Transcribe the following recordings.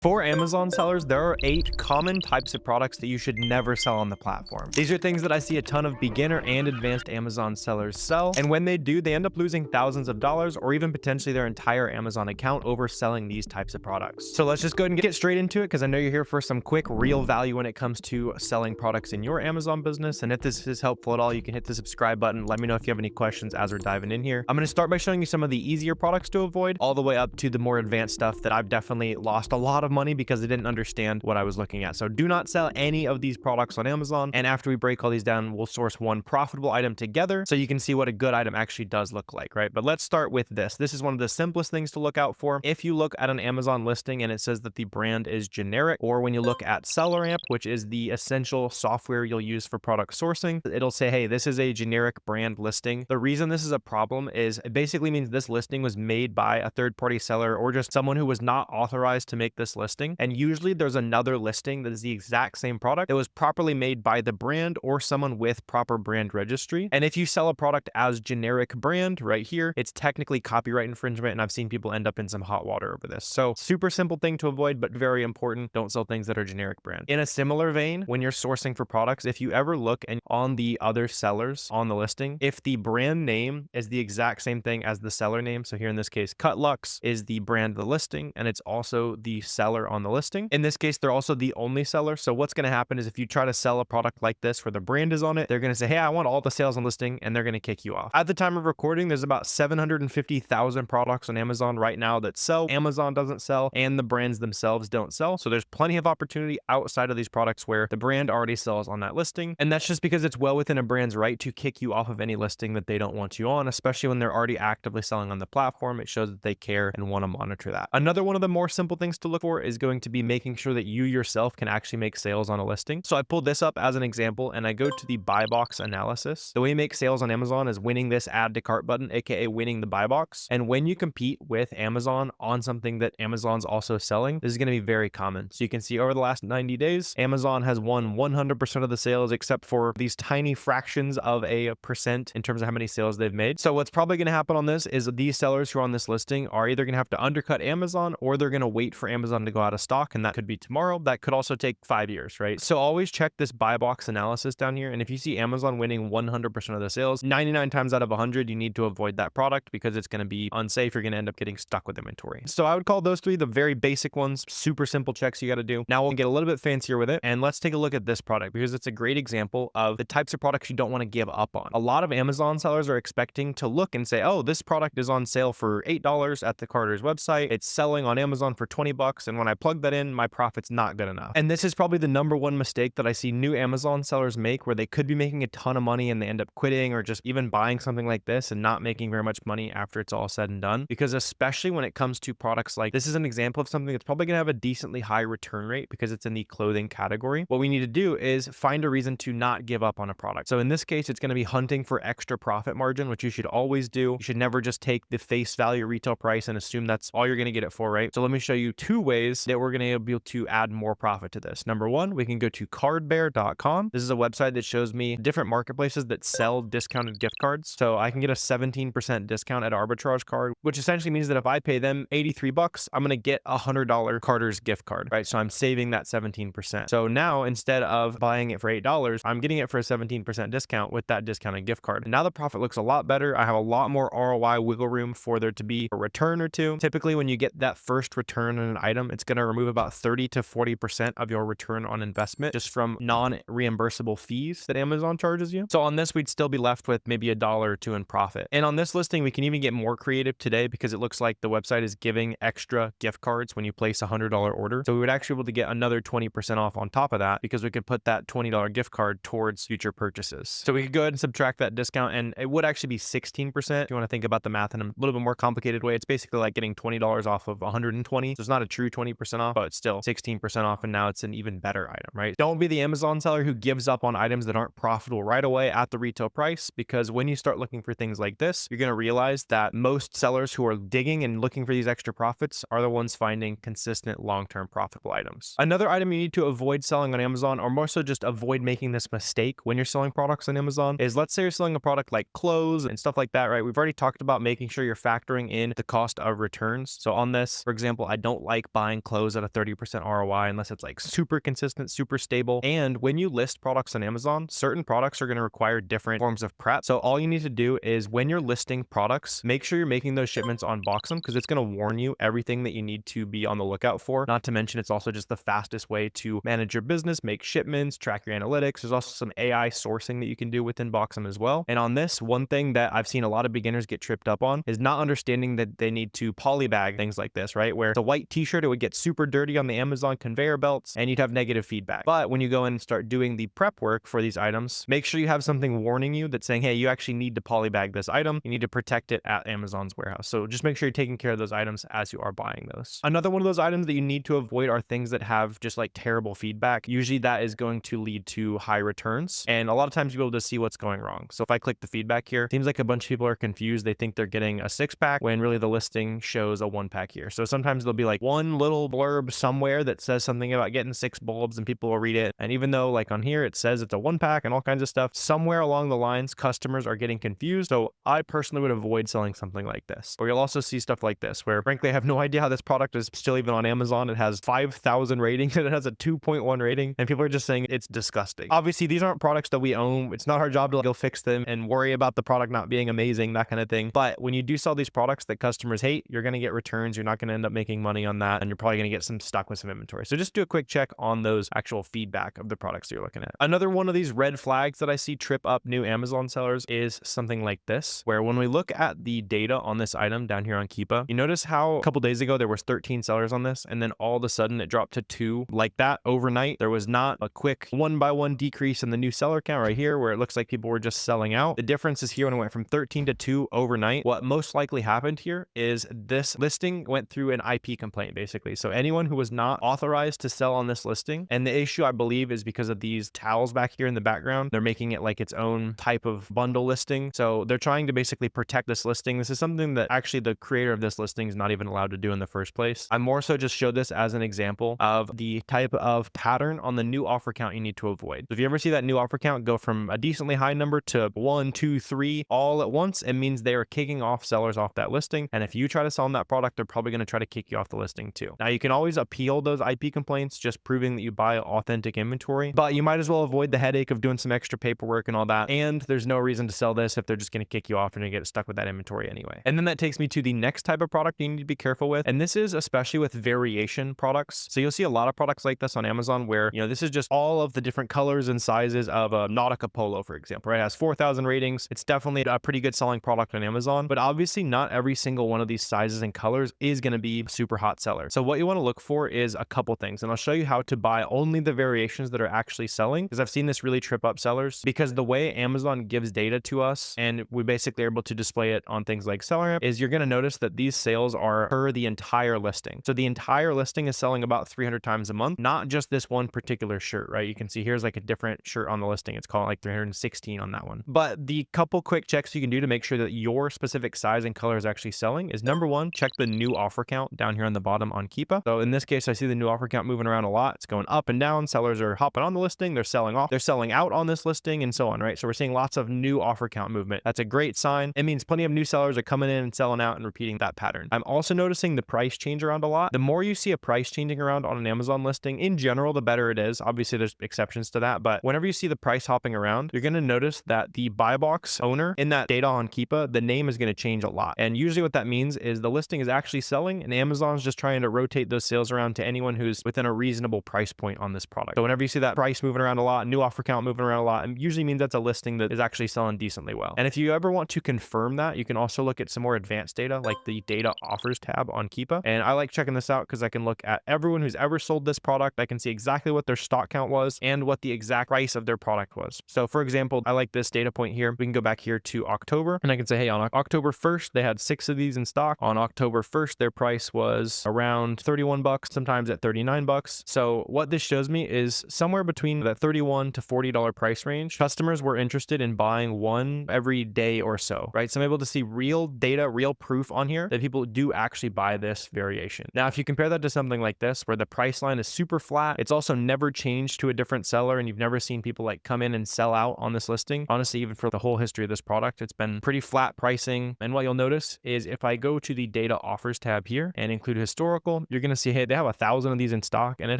For Amazon sellers, there are 8 common types of products that you should never sell on the platform. These are things that I see a ton of beginner and advanced Amazon sellers sell, and when they do, they end up losing thousands of dollars or even potentially their entire Amazon account over selling these types of products. So let's just go ahead and get straight into it, because I know you're here for some quick, real value when it comes to selling products in your Amazon business. And if this is helpful at all, you can hit the subscribe button. Let me know if you have any questions as we're diving in here. I'm going to start by showing you some of the easier products to avoid, all the way up to the more advanced stuff that I've definitely lost a lot of money because I didn't understand what I was looking at. So do not sell any of these products on Amazon. And after we break all these down, we'll source one profitable item together so you can see what a good item actually does look like, right? But let's start with this. This is one of the simplest things to look out for. If you look at an Amazon listing and it says that the brand is generic, or when you look at SellerAmp, which is the essential software you'll use for product sourcing, it'll say, hey, this is a generic brand listing. The reason this is a problem is it basically means this listing was made by a third-party seller or just someone who was not authorized to make this listing. And usually there's another listing that is the exact same product that was properly made by the brand or someone with proper brand registry. And if you sell a product as generic brand right here, it's technically copyright infringement. And I've seen people end up in some hot water over this. So super simple thing to avoid, but very important. Don't sell things that are generic brand. In a similar vein, when you're sourcing for products, if you ever look and on the other sellers on the listing, if the brand name is the exact same thing as the seller name, so here in this case, Cutlux is the brand of the listing, and it's also the seller on the listing. In this case, they're also the only seller. So what's going to happen is if you try to sell a product like this where the brand is on it, they're going to say, hey, I want all the sales on listing, and they're going to kick you off. At the time of recording, there's about 750,000 products on Amazon right now that sell. Amazon doesn't sell, and the brands themselves don't sell. So there's plenty of opportunity outside of these products where the brand already sells on that listing. And that's just because it's well within a brand's right to kick you off of any listing that they don't want you on, especially when they're already actively selling on the platform. It shows that they care and want to monitor that. Another one of the more simple things to look for is going to be making sure that you yourself can actually make sales on a listing. So I pulled this up as an example and I go to the buy box analysis. The way you make sales on Amazon is winning this add to cart button, aka winning the buy box. And when you compete with Amazon on something that Amazon's also selling, this is going to be very common. So you can see over the last 90 days, Amazon has won 100% of the sales except for these tiny fractions of a percent in terms of how many sales they've made. So what's probably going to happen on this is these sellers who are on this listing are either going to have to undercut Amazon or they're going to wait for Amazon to go out of stock, and that could be tomorrow. That could also take 5 years, right? So always check this buy box analysis down here. And if you see Amazon winning 100% of the sales, 99 times out of 100, you need to avoid that product because it's going to be unsafe. You're going to end up getting stuck with inventory. So I would call those three the very basic ones, super simple checks you got to do. Now we'll get a little bit fancier with it, and let's take a look at this product because it's a great example of the types of products you don't want to give up on. A lot of Amazon sellers are expecting to look and say, oh, this product is on sale for $8 at the Carter's website. It's selling on Amazon for 20 bucks. And when I plug that in, my profit's not good enough. And this is probably the number one mistake that I see new Amazon sellers make, where they could be making a ton of money and they end up quitting or just even buying something like this and not making very much money after it's all said and done. Because especially when it comes to products like this, is an example of something that's probably going to have a decently high return rate because it's in the clothing category. What we need to do is find a reason to not give up on a product. So in this case, it's going to be hunting for extra profit margin, which you should always do. You should never just take the face value retail price and assume that's all you're going to get it for, right? So let me show you 2 ways that we're going to be able to add more profit to this. Number one, we can go to cardbear.com. This is a website that shows me different marketplaces that sell discounted gift cards. So I can get a 17% discount at Arbitrage Card, which essentially means that if I pay them 83 bucks, I'm going to get a $100 Carter's gift card, right? So I'm saving that 17%. So now instead of buying it for $8, I'm getting it for a 17% discount with that discounted gift card. And now the profit looks a lot better. I have a lot more ROI wiggle room for there to be a return or two. Typically, when you get that first return on an item, it's going to remove about 30 to 40% of your return on investment just from non-reimbursable fees that Amazon charges you. So on this, we'd still be left with maybe $1 or $2 in profit. And on this listing, we can even get more creative today because it looks like the website is giving extra gift cards when you place a $100 order. So we would actually be able to get another 20% off on top of that because we could put that $20 gift card towards future purchases. So we could go ahead and subtract that discount, and it would actually be 16%. If you want to think about the math in a little bit more complicated way, it's basically like getting $20 off of 120. So it's not a true 20% off, but it's still 16% off, and now it's an even better item, right? Don't be the Amazon seller who gives up on items that aren't profitable right away at the retail price, because when you start looking for things like this, you're going to realize that most sellers who are digging and looking for these extra profits are the ones finding consistent long-term profitable items. Another item you need to avoid selling on Amazon, or more so just avoid making this mistake when you're selling products on Amazon, is let's say you're selling a product like clothes and stuff like that, right? We've already talked about making sure you're factoring in the cost of returns. So on this, for example, I don't like buying buying clothes at a 30% ROI unless it's like super consistent, super stable. And when you list products on Amazon, certain products are going to require different forms of prep. So all you need to do is when you're listing products, make sure you're making those shipments on Boxem, because it's going to warn you everything that you need to be on the lookout for. Not to mention, it's also just the fastest way to manage your business, make shipments, track your analytics. There's also some AI sourcing that you can do within Boxem as well. And on this, one thing that I've seen a lot of beginners get tripped up on is not understanding that they need to polybag things like this, right? Where the white t-shirt, it would get super dirty on the Amazon conveyor belts and you'd have negative feedback. But when you go in and start doing the prep work for these items, make sure you have something warning you that's saying, hey, you actually need to polybag this item. You need to protect it at Amazon's warehouse. So just make sure you're taking care of those items as you are buying those. Another one of those items that you need to avoid are things that have just like terrible feedback. Usually that is going to lead to high returns. And a lot of times you'll be able to see what's going wrong. So if I click the feedback here, it seems like a bunch of people are confused. They think they're getting a 6-pack when really the listing shows a 1-pack here. So sometimes there'll be like one little blurb somewhere that says something about getting 6 bulbs and people will read it. And even though like on here, it says it's a 1-pack and all kinds of stuff, somewhere along the lines, customers are getting confused. So I personally would avoid selling something like this. Or you'll also see stuff like this, where frankly, I have no idea how this product is still even on Amazon. It has 5,000 ratings and it has a 2.1 rating. And people are just saying it's disgusting. Obviously, these aren't products that we own. It's not our job to go fix them and worry about the product not being amazing, that kind of thing. But when you do sell these products that customers hate, you're going to get returns. You're not going to end up making money on that. And you're probably going to get some stuck with some inventory. So just do a quick check on those actual feedback of the products that you're looking at. Another one of these red flags that I see trip up new Amazon sellers is something like this, where when we look at the data on this item down here on Keepa, you notice how a couple days ago there was 13 sellers on this, and then all of a sudden it dropped to 2 like that overnight. There was not a quick 1-by-1 decrease in the new seller count right here, where it looks like people were just selling out. The difference is here when it went from 13 to 2 overnight. What most likely happened here is this listing went through an IP complaint, basically. So anyone who was not authorized to sell on this listing, and the issue I believe is because of these towels back here in the background, they're making it like its own type of bundle listing. So they're trying to basically protect this listing. This is something that actually the creator of this listing is not even allowed to do in the first place. I more so just showed this as an example of the type of pattern on the new offer count you need to avoid. So if you ever see that new offer count go from a decently high number to 1, 2, 3 all at once, it means they are kicking off sellers off that listing. And if you try to sell on that product, they're probably going to try to kick you off the listing too. Now you can always appeal those IP complaints, just proving that you buy authentic inventory, but you might as well avoid the headache of doing some extra paperwork and all that. And there's no reason to sell this if they're just going to kick you off and you get stuck with that inventory anyway. And then that takes me to the next type of product you need to be careful with. And this is especially with variation products. So you'll see a lot of products like this on Amazon where, you know, this is just all of the different colors and sizes of a Nautica polo, for example, right? It has 4,000 ratings. It's definitely a pretty good selling product on Amazon, but obviously not every single one of these sizes and colors is going to be super hot seller. So what you want to look for is a couple things, and I'll show you how to buy only the variations that are actually selling, because I've seen this really trip up sellers, because the way Amazon gives data to us and we basically are able to display it on things like SellerAmp is you're going to notice that these sales are per the entire listing. So the entire listing is selling about 300 times a month, not just this one particular shirt, right? You can see here's like a different shirt on the listing. It's called like 316 on that one. But the couple quick checks you can do to make sure that your specific size and color is actually selling is number one, check the new offer count down here on the bottom on Keepa. So in this case, I see the new offer count moving around a lot. It's going up and down. Sellers are hopping on the listing. They're selling off. They're selling out on this listing and so on, right? So we're seeing lots of new offer count movement. That's a great sign. It means plenty of new sellers are coming in and selling out and repeating that pattern. I'm also noticing the price change around a lot. The more you see a price changing around on an Amazon listing, in general, the better it is. Obviously, there's exceptions to that, but whenever you see the price hopping around, you're going to notice that the buy box owner in that data on Keepa, the name is going to change a lot. And usually what that means is the listing is actually selling and Amazon's just trying to rotate those sales around to anyone who's within a reasonable price point on this product. So whenever you see that price moving around a lot, new offer count moving around a lot, it usually means that's a listing that is actually selling decently well. And if you ever want to confirm that, you can also look at some more advanced data like the data offers tab on Keepa. And I like checking this out because I can look at everyone who's ever sold this product. I can see exactly what their stock count was and what the exact price of their product was. So for example, I like this data point here. We can go back here to October and I can say, hey, on October 1st, they had 6 of these in stock. On October 1st, their price was around 31 bucks, sometimes at 39 bucks. So what this shows me is somewhere between that $31 to $40 price range, customers were interested in buying one every day or so, right? So I'm able to see real data, real proof on here that people do actually buy this variation. Now, if you compare that to something like this, where the price line is super flat, it's also never changed to a different seller, and you've never seen people like come in and sell out on this listing. Honestly, even for the whole history of this product, it's been pretty flat pricing. And what you'll notice is if I go to the data offers tab here and include historical, sale, you're going to see, hey, they have 1,000 of these in stock and it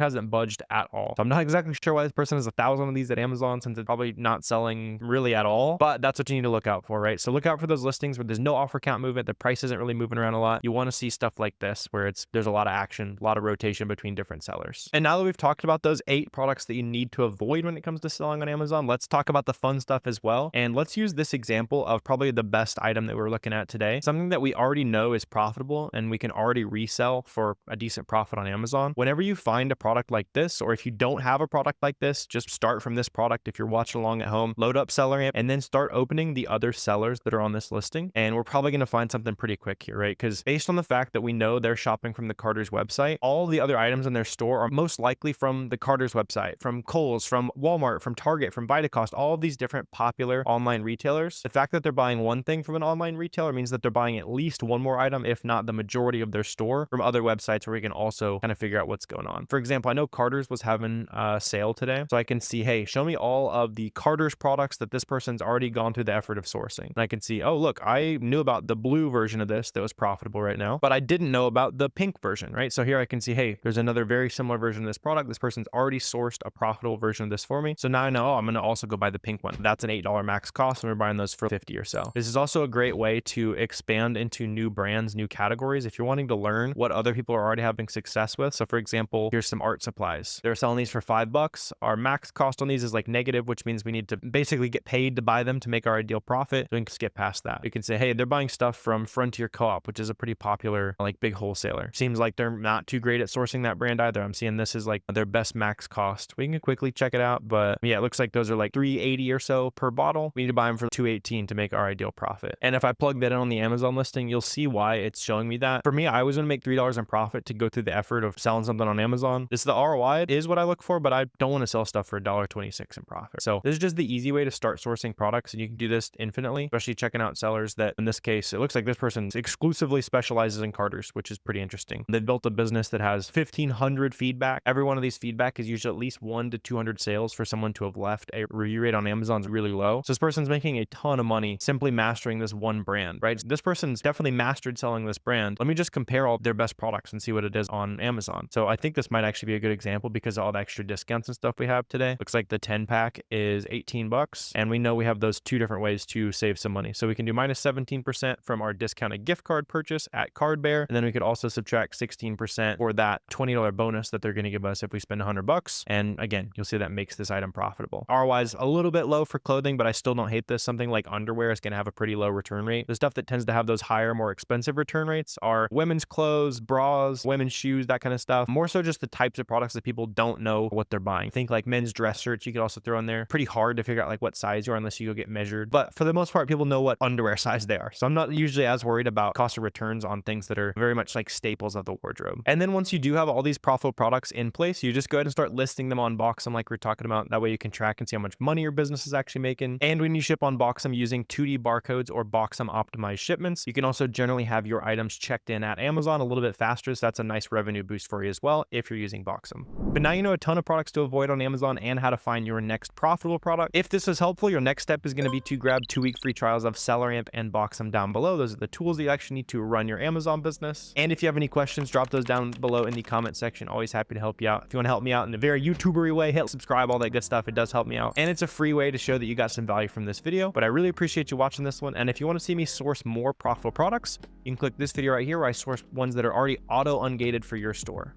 hasn't budged at all. So I'm not exactly sure why this person has 1,000 of these at Amazon, since it's probably not selling really at all, but that's what you need to look out for, right? So look out for those listings where there's no offer count movement, the price isn't really moving around a lot. You want to see stuff like this where there's a lot of action, a lot of rotation between different sellers. And now that we've talked about those 8 products that you need to avoid when it comes to selling on Amazon, let's talk about the fun stuff as well. And let's use this example of probably the best item that we're looking at today, something that we already know is profitable and we can already resell for a decent profit on Amazon. Whenever you find a product like this, or if you don't have a product like this, just start from this product. If you're watching along at home, load up SellerAmp and then start opening the other sellers that are on this listing. And we're probably going to find something pretty quick here, right? Because based on the fact that we know they're shopping from the Carter's website, all the other items in their store are most likely from the Carter's website, from Kohl's, from Walmart, from Target, from Vitacost, all of these different popular online retailers. The fact that they're buying one thing from an online retailer means that they're buying at least one more item, if not the majority of their store, from other websites where we can also kind of figure out what's going on. For example, I know Carter's was having a sale today, so I can see, hey, show me all of the Carter's products that this person's already gone through the effort of sourcing. And I can see, oh, look, I knew about the blue version of this that was profitable right now, but I didn't know about the pink version, right? So here I can see, hey, there's another very similar version of this product. This person's already sourced a profitable version of this for me. So now I know, oh, I'm going to also go buy the pink one. That's an $8 max cost, and we're buying those for $50 or so. This is also a great way to expand into new brands, new categories. If you're wanting to learn what other people are already having success with. So for example, here's some art supplies. They're selling these for $5. Our max cost on these is like negative, which means we need to basically get paid to buy them to make our ideal profit. So we can skip past that. We can say, hey, they're buying stuff from Frontier Co-op, which is a pretty popular, like, big wholesaler. Seems like they're not too great at sourcing that brand either. I'm seeing this is like their best max cost. We can quickly check it out, but yeah, it looks like those are like $3.80 or so per bottle. We need to buy them for $2.18 to make our ideal profit. And if I plug that in on the Amazon listing, you'll see why it's showing me that. For me, I was going to make $3 in profit to go through the effort of selling something on Amazon. This is the ROI is what I look for, but I don't want to sell stuff for $1.26 in profit. So this is just the easy way to start sourcing products, and you can do this infinitely, especially checking out sellers that, in this case, it looks like this person exclusively specializes in Carter's, which is pretty interesting. They've built a business that has 1,500 feedback. Every one of these feedback is usually at least 1 to 200 sales for someone to have left. A review rate on Amazon is really low. So this person's making a ton of money simply mastering this one brand, right? So this person's definitely mastered selling this brand. Let me just compare all their best products and see what it is on Amazon. So I think this might actually be a good example because of all the extra discounts and stuff we have today. Looks like the 10 pack is $18, and we know we have those 2 different ways to save some money. So we can do minus 17% from our discounted gift card purchase at Cardbear, and then we could also subtract 16% for that $20 bonus that they're going to give us if we spend $100. And again, you'll see that makes this item profitable. ROI is a little bit low for clothing, but I still don't hate this. Something like underwear is going to have a pretty low return rate. The stuff that tends to have those higher, more expensive return rates are women's clothes, bras, women's shoes, that kind of stuff. More so just the types of products that people don't know what they're buying. Think like men's dress shirts, you could also throw in there. Pretty hard to figure out like what size you are unless you go get measured. But for the most part, people know what underwear size they are. So I'm not usually as worried about cost of returns on things that are very much like staples of the wardrobe. And then once you do have all these profitable products in place, you just go ahead and start listing them on Boxem like we're talking about. That way you can track and see how much money your business is actually making. And when you ship on Boxem using 2D barcodes or Boxem optimized shipments, you can also generally have your items checked in at Amazon a little bit faster. So that's a nice revenue boost for you as well if you're using Boxem. But now you know a ton of products to avoid on Amazon and how to find your next profitable product. If this is helpful, your next step is going to be to grab 2-week free trials of SellerAmp and Boxem down below. Those are the tools that you actually need to run your Amazon business. And if you have any questions, drop those down below in the comment section. Always happy to help you out. If you want to help me out in a very YouTubery way, hit subscribe, all that good stuff. It does help me out. And it's a free way to show that you got some value from this video. But I really appreciate you watching this one. And if you want to see me source more profitable products, you can click this video right here where I source ones that are already auto ungated for your store.